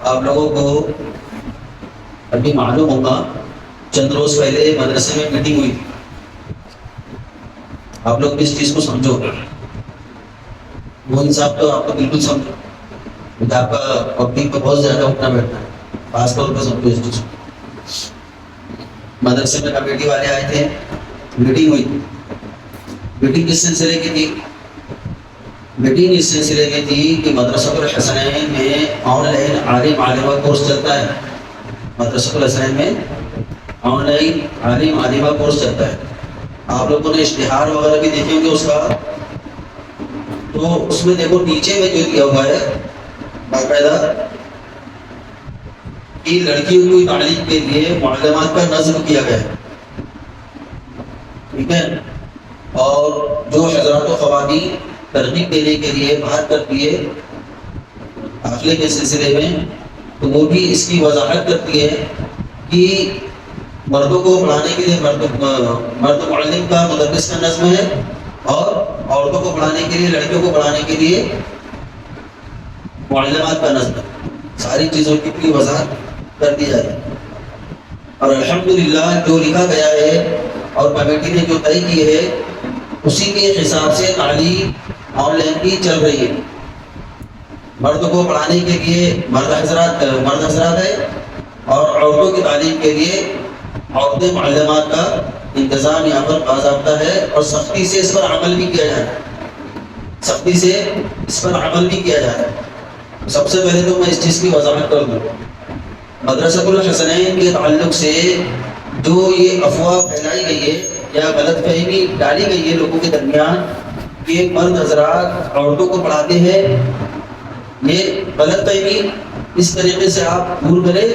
آپ لوگوں کو ابھی معلوم ہوگا چند روز پہلے مدرسے میں میٹنگ ہوئی تھی. آپ لوگ بھی اس چیز کو سمجھو. وہ انصاف تو آپ کو بالکل سمجھو کیونکہ آپ کا پبلک پہ بہت زیادہ اٹھنا بیٹھنا ہے. خاص طور پہ سمجھو اس چیز کو. مدرسے میں کمیٹی والے آئے تھے, میٹنگ ہوئی تھی. میٹنگ کس سلسلے کی تھی؟ میٹنگ اس سلسلے میں تھی کہ مدرسۃ الحسنین میں آن لائن عالم عالمہ کورس چلتا ہے. مدرسۃ الحسنین میں آن لائن عالم عالمہ کورس چلتا ہے. آپ لوگوں نے اشتہار وغیرہ بھی دیکھے ہوں گے اس کا. تو اس میں دیکھو نیچے میں جو دیا ہوا ہے باقاعدہ کہ لڑکیوں کی تعلیم کے لیے معلومات کا نظم کیا گیا ہے. ٹھیک ہے. اور جو حضرات و خواتین ترغیب دینے کے لیے باہر کرتی ہے داخلے کے سلسلے میں, تو وہ بھی اس کی وضاحت کرتی ہے کہ مردوں کو پڑھانے کے لیے مرد معلم کا مدرس کا نظم ہے, اور عورتوں کو پڑھانے کے لیے لڑکیوں کو پڑھانے کے لیے معلمات کا نظم ہے. ساری چیزوں کی پوری وضاحت کر دی جاتی ہے. اور الحمدللہ جو لکھا گیا ہے اور کمیٹی نے جو طے کی ہے اسی کے حساب سے تعلیم آن لائن کی چل رہی ہے. مرد کو پڑھانے کے لیے مرد حضرات ہے, اور عورتوں کی تعلیم کے لیے عورتیں معلمات کا انتظام یہاں پر باضابطہ ہے. اور سختی سے اس پر عمل بھی کیا جائے. سختی سے اس پر عمل بھی کیا جائے. سب سے پہلے تو میں اس چیز کی وضاحت کر دوں. مدرسۃ الحسنین کے تعلق سے جو یہ افواہ پھیلائی گئی ہے یا غلط فہمی ڈالی گئی ہے لوگوں کے درمیان کہ مرد حضرات عورتوں کو پڑھاتے ہیں, یہ غلط فہمی اس طریقے سے آپ دور کریں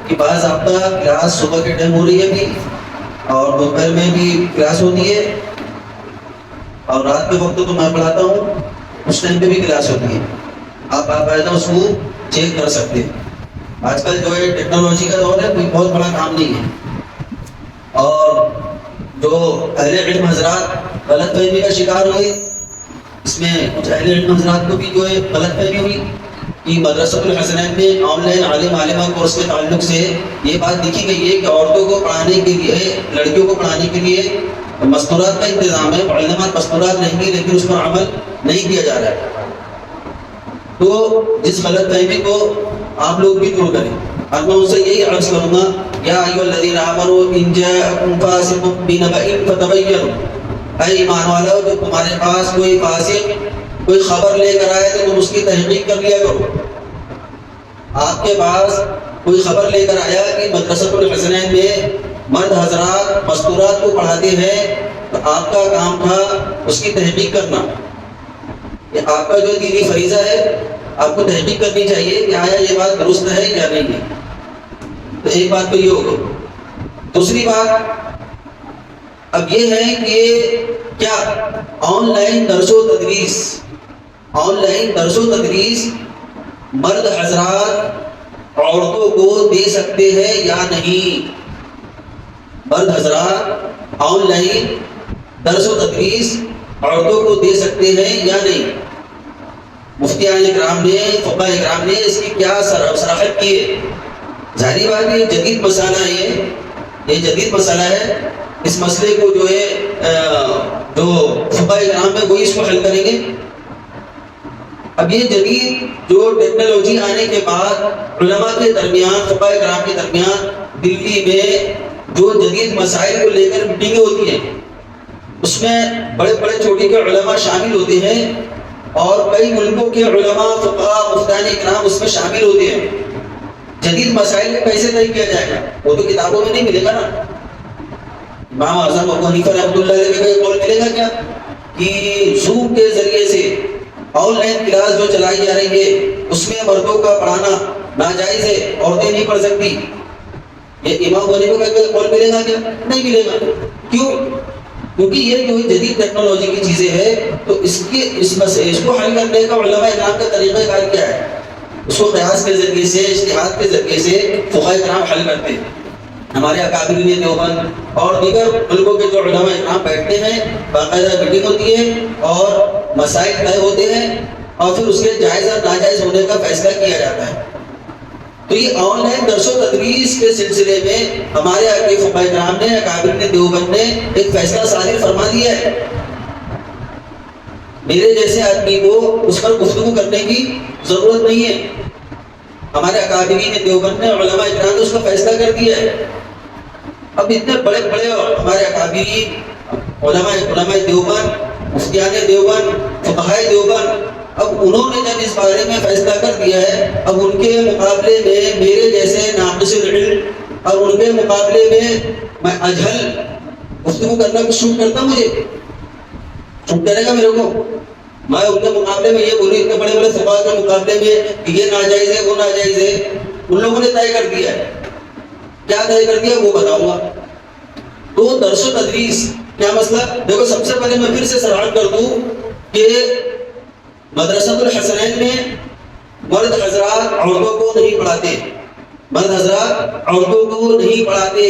کہ بعض آپ کا کلاس صبح کے ٹائم ہو رہی ہے بھی, اور دوپہر میں بھی کلاس ہوتی ہے, اور رات کے وقت تو میں پڑھاتا ہوں, اس ٹائم پہ بھی کلاس ہوتی ہے. آپ باقاعدہ اس کو چیک کر سکتے ہیں. آج کل جو ہے ٹیکنالوجی کا دور ہے, کوئی بہت بڑا کام نہیں ہے. اور جو اہل علم حضرات غلط فہمی کا شکار ہوئے, اس میں کچھ اہل علم حضرات کو بھی جو ہے غلط فہمی ہوئی کہ مدرسۃ الحسنین میں آن لائن عالم عالمہ کورس کے تعلق سے یہ بات لکھی گئی ہے کہ عورتوں کو پڑھانے کے لیے, لڑکیوں کو پڑھانے کے لیے مستورات کا انتظام ہے. معلمات مستورات رہیں گی لیکن اس پر عمل نہیں کیا جا رہا ہے. تو جس غلط فہمی کو آپ لوگ بھی دور کریں. اور میں ان سے یہی عرض کروں گا, یا ایھا الذین آمنوا ان جاءکم فاسق بنبأ فتبینوا, اے ایمان والو جو تمہارے پاس کوئی فاسق کوئی خبر لے کر آئے تو تم اس کی تحقیق کر لیا کرو. آپ کے پاس کوئی خبر لے کر آیا کہ مدرسۃ الحسنین میں مرد حضرات مستورات کو پڑھاتے ہیں, تو آپ کا کام تھا اس کی تحقیق کرنا. یہ آپ کا جو دینی فریضہ ہے, آپ کو تحقیق کرنی چاہیے کہ آیا یہ بات درست ہے یا نہیں ہے. تو ایک بات تو یہ ہو گئی. دوسری بات اب یہ ہے کہ کیا آن لائن درس و تدریس مرد حضرات عورتوں کو دے سکتے ہیں یا نہیں؟ مرد حضرات آن لائن درس و تدریس عورتوں کو دے سکتے ہیں یا نہیں؟ مفتیان اکرام نے, فقہاء اکرام نے اس کی کیا صراحت کی ہے؟ ظاہری بات ہے یہ جدید مسئلہ ہے, یہ جدید مسئلہ ہے. اس مسئلے کو جو ہے جو فقہاء اکرام ہے وہی اس کو حل کریں گے. اب یہ جدید جو ٹیکنالوجی آنے کے بعد علماء کے درمیان, فقہاء اکرام کے درمیان دلی میں جو جدید مسائل کو لے کر میٹنگیں ہوتی ہیں, اس میں بڑے بڑے چوٹی کے علماء شامل ہوتے ہیں, اور کئی ملکوں کے علماء فقہاء مفتیان اکرام اس میں شامل ہوتے ہیں. جدید مسائل کو کیسے طے کیا جائے گا؟ وہ تو کتابوں میں نہیں ملے گا نا. امام اعظم ابو حنیفہ رحمۃ اللہ علیہ کا قول ملے گا کیا کہ زوم کے ذریعے سے آن لائن کلاس جو چلائی جا رہی ہے اس میں مردوں کا پڑھانا ناجائز ہے, عورتیں نہیں پڑھ سکتی؟ یہ امام ابو حنیفہ کا قول ملے گا کیا؟ نہیں ملے گا. کیوں؟ کیونکہ یہ جو جدید ٹیکنالوجی کی چیزیں ہیں, تو اس کو حل کرنے کا علماء اکرام کا طریقہ کار کیا ہے؟ اس کو قیاس کے ذریعے سے, اجتہاد کے ذریعے سے فقہاء اکرام حل کرتے ہیں. ہمارے اکابرین دیوبند اور دیگر ملکوں کے جو علماء اکرام بیٹھتے ہیں, باقاعدہ میٹنگ ہوتی ہے اور مسائل طے ہوتے ہیں, اور پھر اس کے جائز اور ناجائز ہونے کا فیصلہ کیا جاتا ہے. تو یہ آن لائن درس و تدریس کے سلسلے میں ہمارے آگے فقہاء کرام نے اکابر دیوبند نے ایک فیصلہ صادر فرما دیا ہے. میرے جیسے آدمی کو اس پر گفتگو کرنے کی ضرورت نہیں ہے. ہمارے اکابرین دیوبند نے علماء کرام نے اس کا فیصلہ کر دیا ہے. اب اتنے بڑے بڑے ہمارے اکابرین علماء دیوبند، مفتیان دیوبند، فقہاء دیوبند، اب انہوں نے جب اس بارے میں فیصلہ کر دیا ہے، اب ان کے مقابلے میں میرے جیسے ناقص العلم اور ان کے مقابلے میں اجہل گفتگو کرنا کچھ شوٹ کرتا، مجھے شوٹ کرے گا میرے کو؟ میں ان کے مقابلے میں یہ بولوں، اتنے بڑے بڑے فقہاء کے مقابلے میں کہ یہ ناجائز ہے وہ ناجائز ہے، ان لوگوں نے طے کر دیا ہے. کیا طے کر دیا وہ بتاؤں گا. تو درس و تدریس کیا مسئلہ؟ دیکھو سب سے پہلے میں پھر سے سراہد کر دوں کہ مدرسۃ الحسنین میں مرد حضرات عورتوں کو نہیں پڑھاتے، مرد حضرات عورتوں کو نہیں پڑھاتے.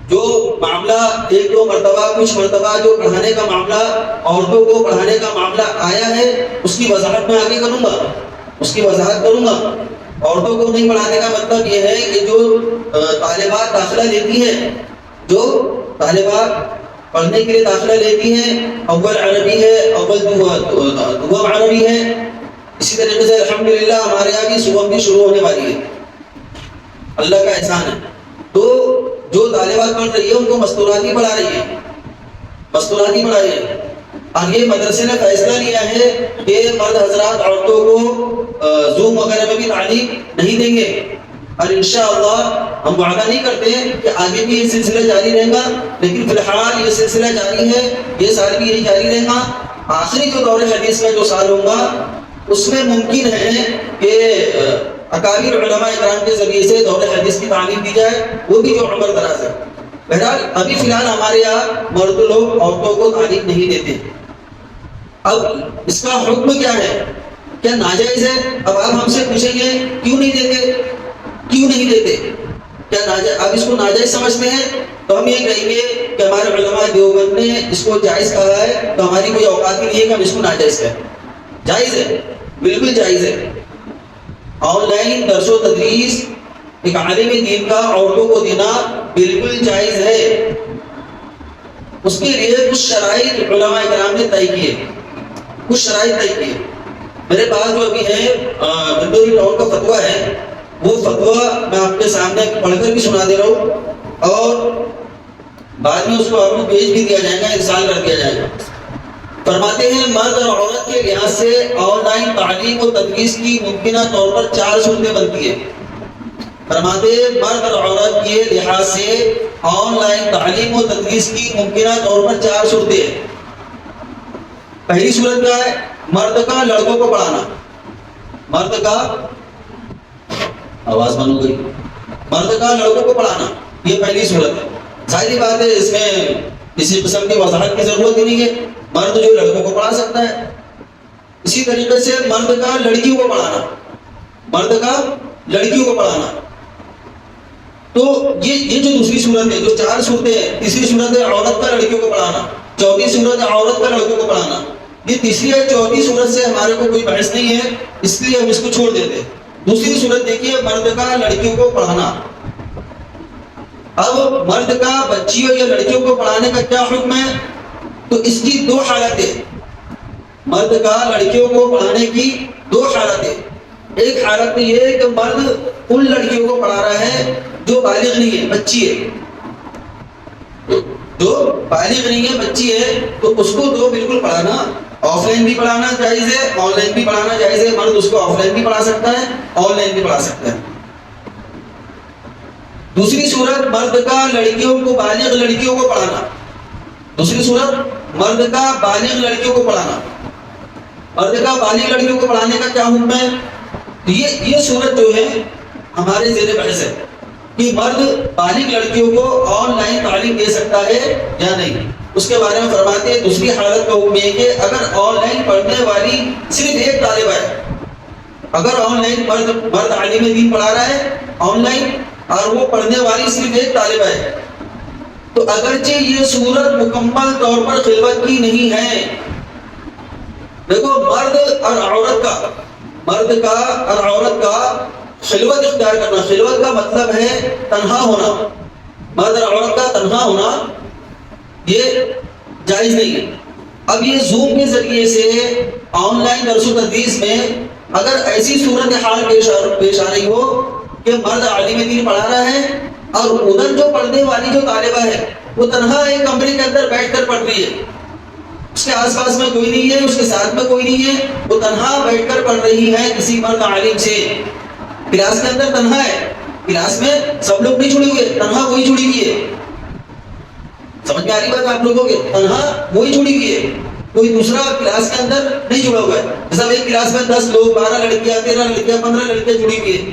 جو معاملہ ایک دو مرتبہ کچھ مرتبہ جو پڑھانے کا معاملہ عورتوں کو پڑھانے کا معاملہ آیا ہے، اس کی وضاحت میں آگے کروں گا، اس کی وضاحت کروں گا. عورتوں کو نہیں پڑھانے کا مطلب یہ ہے کہ جو طالبات داخلہ لیتی ہیں، جو طالبات پڑھنے کے لیے داخلہ لیتی ہیں، اول عربی ہے، اول دوم عربی ہے. اسی طریقے سے الحمدللہ ہمارے یہاں بھی صبح بھی شروع ہونے والی ہے، اللہ کا احسان ہے. تو جو طالبات پڑھ رہی ہے ان کو مستوراتی پڑھا رہی ہے، مستوراتی پڑھا رہی ہے. اور یہ مدرسے نے فیصلہ لیا ہے کہ مرد حضرات عورتوں کو زوم وغیرہ میں بھی تعلیم نہیں دیں گے. اور انشاءاللہ ہم وعدہ نہیں کرتے کہ آگے بھی یہ سلسلہ جاری رہے گا، لیکن فی الحال یہ سلسلہ جاری ہے، یہ سال بھی یہی جاری رہے گا. آخری جو دور حدیث میں جو سال ہوگا اس میں ممکن ہے کہ اکابر علماء کرام کے ذریعے سے دور حدیث کی تعلیم دی جائے، وہ بھی جو عمر دراز ہے. بہرحال ابھی فی الحال ہمارے یہاں مرد لوگ عورتوں کو تعلیم نہیں دیتے. اب اس کا حکم کیا ہے؟ کیا ناجائز ہے؟ اب آپ ہم سے پوچھیں گے کیوں نہیں دیتے، کیوں نہیں دیتے؟ کیا ناجائز؟ اب اس کو ناجائز سمجھتے ہیں تو ہم یہ کہیں گے کہ ہمارے علماء دیوبند نے اس کو جائز کہا ہے، تو ہماری کوئی اوقات ہی نہیں ہے کہ ہم اس کو ناجائز کہیں. جائز ہے، بالکل جائز ہے. آن لائن درس و تدریس ایک عالم دین کا عورتوں کو دینا بالکل جائز ہے. اس کے لیے کچھ شرائط علماء کرام نے طے کیے، کچھ شرائط طے کیے. میرے پاس جو ابھی ہے بندوری ٹاؤن کا فتویٰ ہے، وہ فتویٰ میں آپ کے سامنے پڑھ کر بھی سنا دے رہا ہوں، اور بعد میں اس کو آپ کو بھیج بھی دیا جائے گا، ارسال کر دیا جائے گا. فرماتے ہیں مرد اور عورت کے لحاظ سے آن لائن تعلیم و تدریس کی ممکنہ طور پر 4 صورتیں بنتی ہیں. فرماتے ہیں مرد اور عورت کے لحاظ سے آن لائن تعلیم و تدریس کی ممکنہ طور پر 4 صورتیں ہیں. پہلی صورت کیا ہے؟ مرد کا لڑکوں کو پڑھانا. مرد کا آواز بند ہو گئی. مرد کا لڑکوں کو پڑھانا، یہ پہلی صورت ہے. ظاہری بات ہے اس میں کسی قسم کی وضاحت کی ضرورت ہی نہیں ہے، مرد جو لڑکوں کو پڑھا سکتا ہے. اسی طریقے سے مرد کا لڑکیوں کو پڑھانا، مرد کا لڑکیوں کو پڑھانا. تو یہ جو دوسری صورت ہے، جو 4 صورتیں ہیں. تیسری صورت ہے عورت کا لڑکیوں کو پڑھانا. چوتھی صورت ہے عورت کا لڑکوں کو پڑھانا. یہ تیسری اور چوتھی صورت سے ہمارے کو کوئی بحث نہیں ہے، اس لیے ہم اس کو چھوڑ دیتے. دوسری صورت دیکھیے، مرد کا لڑکیوں کو پڑھانا. اب مرد کا بچیوں یا لڑکیوں کو پڑھانے کا کیا حکم ہے؟ تو اس کی 2 حالتیں. مرد کا لڑکیوں کو پڑھانے کی 2 حالتیں. ایک حالت میں یہ ہے کہ مرد ان لڑکیوں کو پڑھا رہا ہے جو بالغ نہیں ہے، بچی ہے، جو بالغ نہیں ہے، بچی ہے، تو اس کو تو بالکل پڑھانا. آف لائن بھی پڑھانا جائز ہے، آن لائن بھی پڑھانا جائز ہے. مرد اس کو آف لائن بھی پڑھا سکتا ہے، آن لائن بھی پڑھا سکتا ہے. دوسری صورت مرد کا لڑکیوں کو، بالغ لڑکیوں کو پڑھانا. دوسری صورت مرد کا بالغ لڑکیوں کو پڑھانا. مرد کا بالغ لڑکیوں کو پڑھانے کا کیا حکم ہے؟ یہ صورت جو ہے ہمارے زیر بحث ہے کہ مرد بالغ لڑکیوں کو آن لائن تعلیم دے سکتا ہے یا نہیں. اس کے بارے میں فرماتے ہیں دوسری حالت کا حکم یہ کہ اگر آن لائن پڑھنے والی صرف ایک طالبہ ہے، اگر آن لائن مرد عالم دین پڑھا رہا ہے آن لائن اور وہ پڑھنے والی صرف ایک طالبہ ہے، تو اگرچہ یہ صورت مکمل طور پر خلوت کی نہیں ہے. دیکھو مرد اور عورت کا مرد کا اور عورت کا خلوت اختیار کرنا. خلوت کا مطلب ہے تنہا ہونا. مرد اور عورت کا تنہا ہونا یہ جائز نہیں ہے. اب یہ زوم کے ذریعے سے آن لائن درس و تدریس میں اگر ایسی صورتحال پیش آ رہی ہو کہ مرد عالم دین پڑھا رہا ہے اور ادھر جو پڑھنے والی جو طالبہ ہے وہ تنہا ایک کمرے کے اندر بیٹھ کر پڑھ رہی ہے, اس کے آس پاس میں کوئی نہیں ہے, اس کے ساتھ میں کوئی نہیں ہے, وہ تنہا بیٹھ کر پڑھ رہی ہے کسی مرد عالم سے, کلاس کے اندر تنہا ہے, کلاس میں سب لوگ نہیں جڑے ہوئے, تنہا وہی جڑی ہوئی ہے. سمجھ میں آ رہی بات آپ لوگوں کے؟ تنہا وہی جڑی ہوئی ہے, کوئی دوسرا کلاس کے اندر نہیں جڑا ہوا ہے. جیسا ایک کلاس میں 10 لوگ 12 لڑکیاں 13 لڑکیاں 15 لڑکیاں جڑی ہوئی ہیں.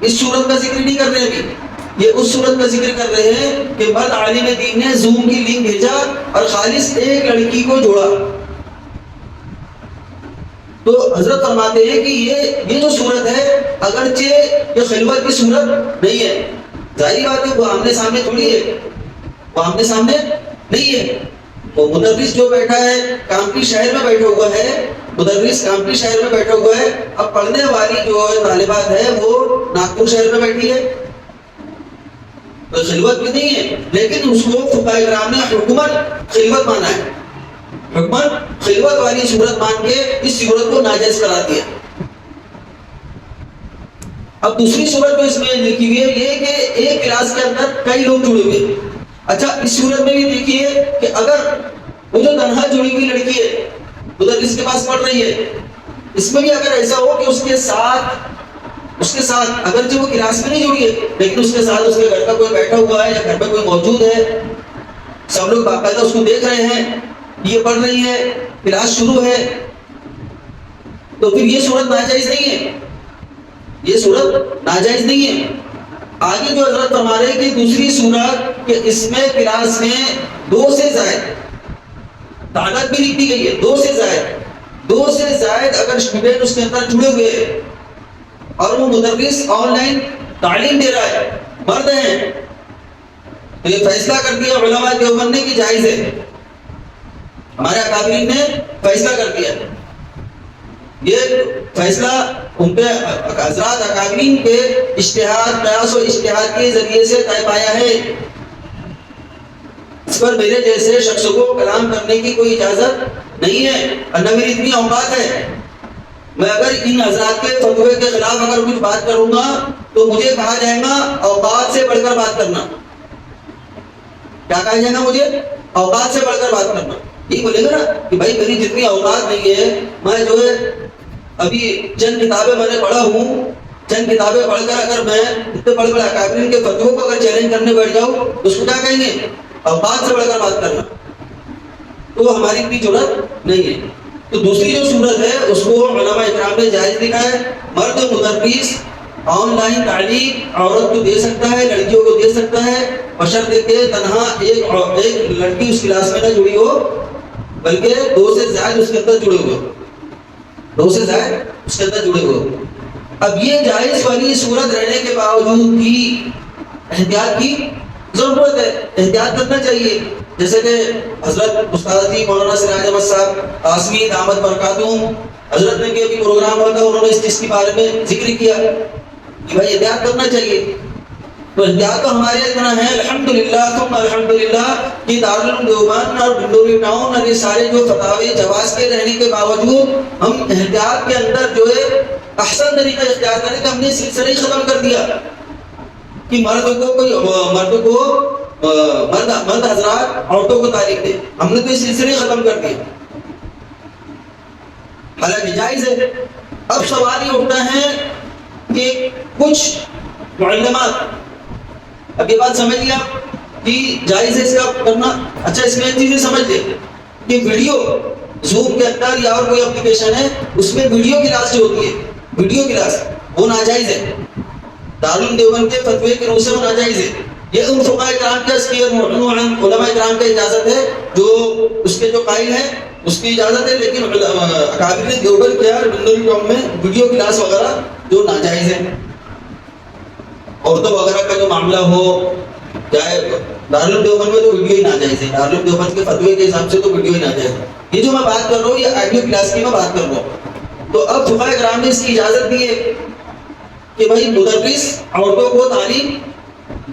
اس صورت کا ذکر نہیں کر رہے ابھی, یہ اس صورت کا ذکر کر رہے ہیں کہ مرد عالم دین نے زوم کی لنک بھیجا اور خالص ایک لڑکی کو جوڑا. تو حضرت فرماتے ہیں کہ یہ جو صورت ہے اگرچہ یہ خلوت کی صورت نہیں ہے, ظاہری بات ہے وہ آمنے سامنے تھوڑی ہے, وہ آمنے سامنے نہیں ہے. وہ مدرس جو بیٹھا ہے کامپی شہر میں بیٹھا ہوا ہے, مدرس کامپی شہر میں بیٹھا ہوا ہے, اب پڑھنے والی جو طالبات ہے وہ ناگپور شہر میں بیٹھی ہے, تو خلوت بھی نہیں ہے. لیکن اس کو فقہاء کرام نے حکمت خلوت مانا ہے, حکمت خلوت والی صورت مان کے اس صورت کو ناجائز کرا دیا. اب دوسری صورت جو اس میں لکھی ہوئی ہے یہ کہ ایک کلاس کے اندر کئی لوگ جڑے ہوئے. اچھا اس صورت میں بھی دیکھیے کہ اگر وہ جو تنہا جڑی ہوئی لڑکی ہے ادھر اس کے پاس پڑھ رہی ہے, اس میں بھی اگر ایسا ہو کہ اس کے ساتھ اگرچہ وہ کلاس میں نہیں جڑی ہے لیکن اس کے ساتھ اس کے گھر کا کوئی بیٹھا ہوا ہے یا گھر میں کوئی موجود ہے, سب لوگ باقاعدہ اس کو دیکھ رہے ہیں, یہ پڑھ رہی ہے, کلاس شروع ہے, تو پھر یہ صورت ناجائز نہیں ہے, یہ صورت ناجائز نہیں ہے. آگے جو حضرت فرما رہے ہیں کہ دوسری صورت کہ اس میں کلاس میں 2 سے زائد تعداد بھی لکھی گئی ہے, 2 سے زائد اگر اسٹوڈنٹ اس کے اندر جڑے ہوئے ہیں اور وہ مدرس آن لائن تعلیم دے رہا ہے, مرد ہیں, تو یہ فیصلہ کر دیا علماء دیوبند نے کہ جائز ہے. ہمارے اکابرین نے فیصلہ کر دیا, یہ فیصلہ ان کے حضرات اکابرین کے اجتہاد قیاس و اجتہاد کے ذریعے سے طے پایا ہے. اس پر میرے جیسے شخص کو کلام کرنے کی کوئی اجازت نہیں ہے, اور نہ میری اتنی اوقات ہے. میں اگر ان حضرات کے فتوے کے خلاف اگر کچھ بات کروں گا تو مجھے کہا جائے گا اوقات سے بڑھ کر بات کرنا. کیا کہا جائے گا مجھے؟ اوقات سے بڑھ کر بات کرنا. یہ بولے گا نا کہ بھائی میری جتنی اوقات نہیں ہے, میں جو ہے ابھی چند کتابیں میں نے پڑھا ہوں, چند کتابیں پڑھ کر اگر میں اتنے بڑے بڑے اکابرین کے فتووں کو اگر چیلنج کرنے بیٹھ جاؤں تو اس کو کیا کہیں گے؟ اوقات سے بڑھ کر بات کرنا. تو ہماری اتنی ضرورت نہیں ہے. تو دوسری جو صورت ہے اس کو علماء اکرام نے جائز لکھا ہے. مرد مدرس آن لائن تعلیم عورت کو دے سکتا ہے, لڑکیوں کو دے سکتا ہے, بشرطے کہ تنہا ایک لڑکی اس کلاس میں نہ جڑی ہو بلکہ 2 سے زائد اس کے اندر جڑے ہوئے, 2 سے زائد اس کے اندر جڑے ہوئے. اب یہ جائز والی صورت رہنے کے باوجود بھی احتیاط کی ضرورت ہے, احتیاط کرنا چاہیے. جیسے کہ حضرت استاد جی مولانا سراج احمد صاحب قاسمی دامت برکاتہم حضرت نے بھی پروگرام ہوا تھا, انہوں نے اس چیز کے بارے میں ذکر کیا کہ بھائی احتیاط کرنا چاہیے. تو احتیاط تو ہمارے اتنا ہے الحمدللہ ثم الحمدللہ کہ دارالعلوم دیوبند اور ڈنڈوری ٹاؤن اور یہ سارے جو فتاوی جواز کے رہنے کے باوجود ہم احتیاط کے اندر جو ہے احسن طریقہ اختیار کرنے کا ہم نے سلسلہ ہی ختم کر دیا کہ مرد حضرات عورتوں کو تعلیم دے, ہم نے تو یہ سلسلے ختم کر دیا, حالانکہ جائز ہے. اب سوال یہ اٹھتا ہے کہ کچھ معلمات, اب یہ بات سمجھ لیا کہ جائز ہے اس کا کرنا. اچھا اس میں ایک چیزیں سمجھ لیں کہ ویڈیو زوم کے اندر یا اور کوئی اپلیکیشن ہے اس میں ویڈیو کلاس جو ہوتی ہے, ویڈیو کلاس وہ ناجائز ہے. دارالعلوم دیوبند کے فتوے کے روح سے وہ ناجائز ہے. یہ ان فقہاء کرام کے علماء کرام کی اجازت ہے, جو اس کے جو قائل ہیں اس کی اجازت ہے, لیکن اکابرین دیوبند کے ڈنڈوری ٹاؤن میں ویڈیو کلاس وغیرہ جو ناجائز ہے. عورتوں وغیرہ کا جو معاملہ ہو چاہے دارالعلوم دیوبند میں تو ویڈیو ہی ناجائز ہے, دارالعلوم دیوبند کے فتوے کے حساب سے تو ویڈیو ہی ناجائز ہے. یہ جو میں بات کر رہا ہوں یہ آڈیو کلاس کی میں بات کر رہا ہوں, تو اب فقہاء کرام نے اس کی اجازت دی ہے کہ بھائی مدرس عورتوں کو تعلیم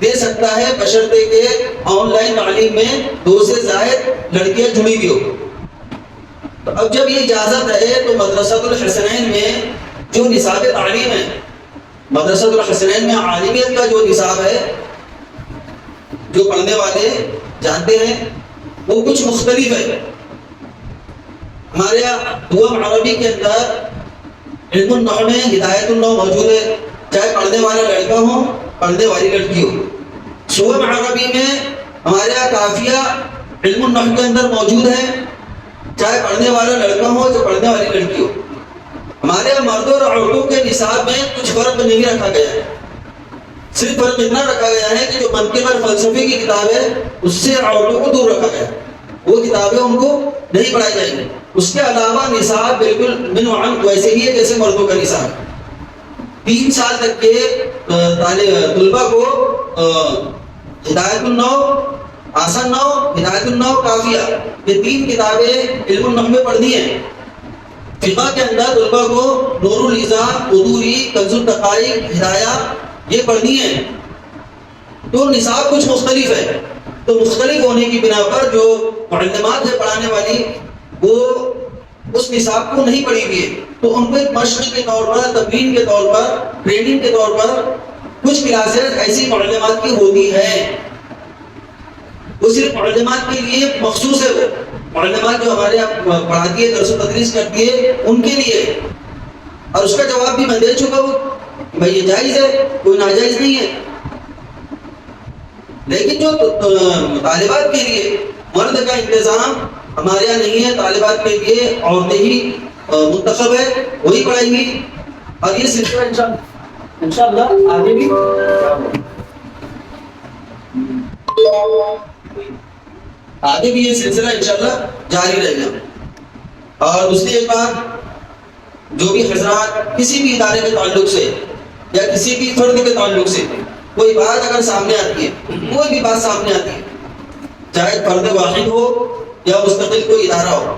دے سکتا ہے بشرطے کہ آن لائن تعلیم میں 2 سے زائد لڑکیاں جڑی ہوئی ہو۔ تو اب جب یہ اجازت ہے تو مدرسۃ الحسنین میں جو نصاب تعلیم ہے، مدرسۃ الحسنین میں عالمیت کا جو نصاب ہے، جو پڑھنے والے جانتے ہیں وہ کچھ مختلف ہے۔ ہمارے یہاں دوم عربی کے اندر علم النحو میں ہدایت النحو موجود ہے، چاہے پڑھنے والا لڑکا ہو پڑھنے والی لڑکی ہو۔ سوم عربی میں ہمارے یہاں کافیہ علم النحو کے اندر موجود ہے، چاہے پڑھنے والا لڑکا ہو یا پڑھنے والی لڑکی ہو۔ ہمارے یہاں مردوں اور عورتوں کے نصاب میں کچھ فرق نہیں رکھا گیا ہے، صرف فرق اتنا رکھا گیا ہے کہ جو منطق اور فلسفے کی کتاب ہے اس سے عورتوں کو دور رکھا گیا ہے، وہ کتابیں ان کو نہیں پڑھائی جائیں گی۔ اس کے علاوہ نصاب بالکل من وعن ویسے ہی ہے جیسے مردوں کا نصاب۔ 3 سال تک کے طلبہ کو ہدایت النحو، آسان نحو، ہدایت النحو، کافیہ، یہ 3 کتابیں علم النحو میں پڑھنی ہیں۔ فقہ کے اندر طلبہ کو نور الاضاء، قدوری، کنز الدقائق، ہدایہ یہ پڑھنی ہے۔ تو نصاب کچھ مختلف ہے، تو مختلف ہونے کی بنا پر جو معلمات ہے پڑھانے والی وہ اس نصاب کو نہیں پڑھی ہوئی ہے، تو ان کو ایک مشق کے طور پر، تمرین کے طور پر، ٹریننگ کے طور پر کچھ کلاسز ایسی معلمات کی ہوتی ہے۔ وہ صرف معلمات کے لیے مخصوص ہے، وہ معلمات جو ہمارے یہاں پڑھاتی ہے، درس و تدریس کرتی ہے، ان کے لیے۔ اور اس کا جواب بھی میں دے چکا ہوں، بھائی یہ جائز ہے، کوئی ناجائز نہیں ہے۔ لیکن جو طالبات کے لیے مرد کا انتظام ہمارے یہاں نہیں ہے، طالبات کے لیے عورتیں ہی منتخب ہے، وہی پڑھائیں گی۔ اور یہ سلسلہ انشاءاللہ آگے بھی یہ سلسلہ انشاءاللہ جاری رہے گا۔ اور دوسری ایک بات، جو بھی حضرات کسی بھی ادارے کے تعلق سے یا کسی بھی فرد کے تعلق سے کوئی بات اگر سامنے آتی ہے، کوئی بھی بات سامنے آتی ہے، چاہے فرد واحد ہو یا مستقل کوئی ادارہ ہو،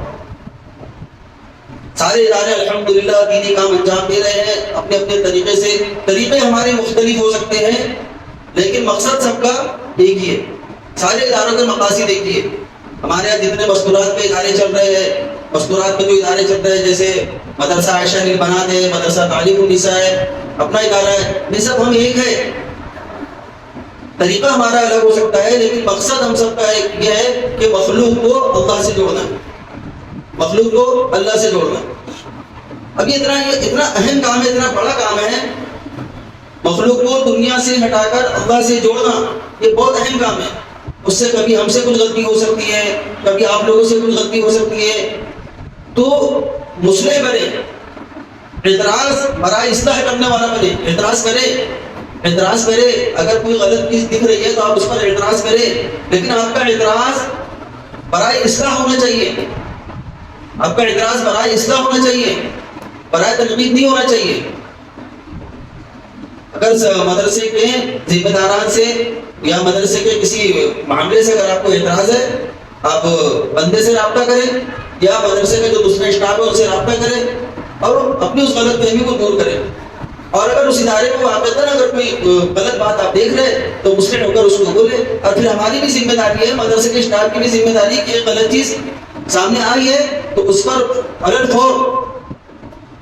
سارے ادارے الحمدللہ دینی کام انجام دے رہے ہیں اپنے اپنے طریقے سے۔ طریقے ہمارے مختلف ہو سکتے ہیں لیکن مقصد سب کا ایک ہی ہے، سارے اداروں کے مقاصد ایک ہی ہے۔ ہمارے یہاں جتنے مستورات کے ادارے چل رہے ہیں، مستورات کے جو ادارے چل رہے ہیں جیسے مدرسہ عائشہ للبنات ہے، مدرسہ تعلیم النساء ہے، اپنا ادارہ ہے، یہ سب ہم ایک ہے۔ طریقہ ہمارا الگ ہو سکتا ہے لیکن مقصد ہم سب کا ایک یہ ہے کہ مخلوق کو اللہ سے جوڑنا، مخلوق کو اللہ سے جوڑنا۔ اب یہ اتنا اہم کام ہے، اتنا بڑا کام ہے، مخلوق کو دنیا سے ہٹا کر اللہ سے جوڑنا، یہ بہت اہم کام ہے۔ اس سے کبھی ہم سے کچھ غلطی ہو سکتی ہے، کبھی آپ لوگوں سے کچھ غلطی ہو سکتی ہے، تو مصلح بنے، اعتراض برائے اصلاح کرنے والا بنے، اعتراض کرے، اگر کوئی غلط چیز دکھ رہی ہے تو آپ اس پر اعتراض کریں، لیکن آپ کا اعتراض برائے اصلاح ہونا چاہیے، آپ کا اعتراض برائے اصلاح ہونا چاہیے، برائے تنقید نہیں ہونا چاہیے۔ اگر مدرسے کے ذمہ داران سے یا مدرسے کے کسی معاملے سے اگر آپ کو اعتراض ہے، آپ بندے سے رابطہ کریں یا مدرسے کا جو دوسرا اسٹاف ہے اس سے رابطہ کریں اور اپنی اس غلط فہمی کو دور کریں۔ اور اگر اس ادارے کو واقعتاً اگر کوئی غلط بات آپ دیکھ رہے تو مسلم ہو کر اس کو بولے۔ اور پھر ہماری بھی ذمہ داری ہے، مدرسے کے اسٹاف کی بھی ذمہ داری ہے کہ ایک غلط چیز سامنے آئی ہے تو اس پر فوراً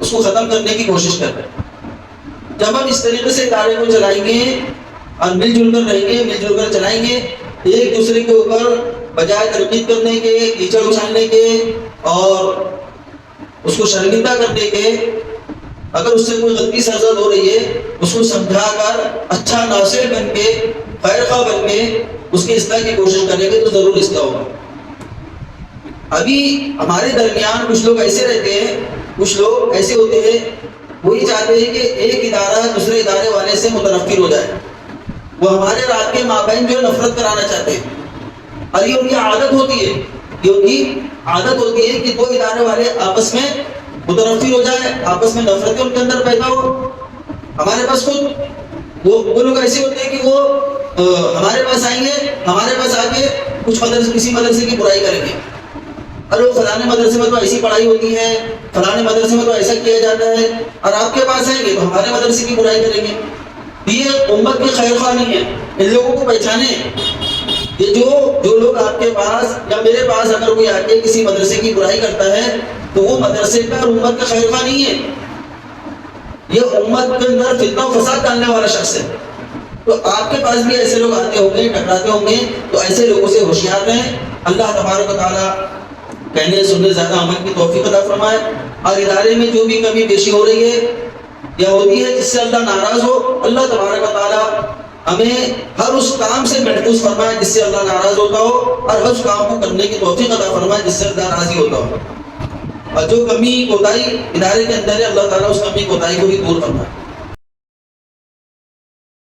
اس کو ختم کرنے کی کوشش کریں۔ جب ہم اس طریقے سے ادارے کو چلائیں گے اور مل جل کر رہیں گے، مل جل کر چلائیں گے، ایک دوسرے کے اوپر بجائے تنقید کرنے کے، کیچڑ اچھالنے کے اور اس کو شرمندہ کرنے کے، اگر اس سے کوئی غلطی سرزد ہو رہی ہے اس کو سمجھا کر اچھا ناصح بن کے، خیر خواہ بن کے اس کی اصلاح کی کوشش کریں گے تو ضرور اصلاح ہوگا۔ ابھی ہمارے درمیان کچھ لوگ ایسے رہتے ہیں، کچھ لوگ ایسے ہوتے ہیں، وہی چاہتے ہیں کہ ایک ادارہ دوسرے ادارے والے سے متنفر ہو جائے، وہ ہمارے رات کے مابین جو نفرت کرانا چاہتے ہیں، اور یہ ان کی عادت ہوتی ہے، یہ ان کی عادت ہوتی ہے کہ دو ادارے والے آپس میں متنفر ہو جائے، آپس میں نفرتیں ان کے اندر پیدا ہو۔ ہمارے پاس خود وہ لوگ ایسے ہوتے ہیں کہ وہ ہمارے پاس آئیں گے، ہمارے پاس آ کے کچھ کسی مدرسے کی برائی کریں گے، ارے فلانے مدرسے میں تو ایسی پڑھائی ہوتی ہے، فلانے مدرسے میں تو ایسا کیا جاتا ہے، اور آپ کے پاس آئیں گے تو ہمارے مدرسے کی برائی کریں گے. یہ امت کی خیر خواہ نہیں ہے. ان لوگوں کو پہچانے. یہ جو لوگ آپ کے پاس یا میرے پاس اگر کوئی آ کے کسی مدرسے کی برائی کرتا ہے تو وہ مدرسے کا اور امت کا خیر خواہ نہیں ہے. یہ امت کے اندر فتنہ و فساد ڈالنے والا شخص ہے. تو آپ کے پاس بھی ایسے لوگ آتے ہوں گے، ٹکراتے ہوں گے، تو ایسے لوگوں سے ہوشیار رہیں. اللہ تبارک و تعالیٰ کہنے سننے زیادہ عمل کی توفیق عطا فرمائے. اور ادارے میں جو بھی کمی بیشی ہو رہی ہے یا ہوتی ہے جس سے اللہ ناراض ہو، اللہ تبارک و تعالیٰ ہمیں ہر اس کام سے محفوظ فرمائے جس سے اللہ ناراض ہوتا ہو، اور ہر اس کام کو کرنے کی توفیق عطا فرمائے جس سے اللہ راضی ہوتا ہو. اور جو کمی کوتاہی ادارے کے اندر ہے، اللہ تعالیٰ اس کمی کوتاہی کو بھی دور فرمائے.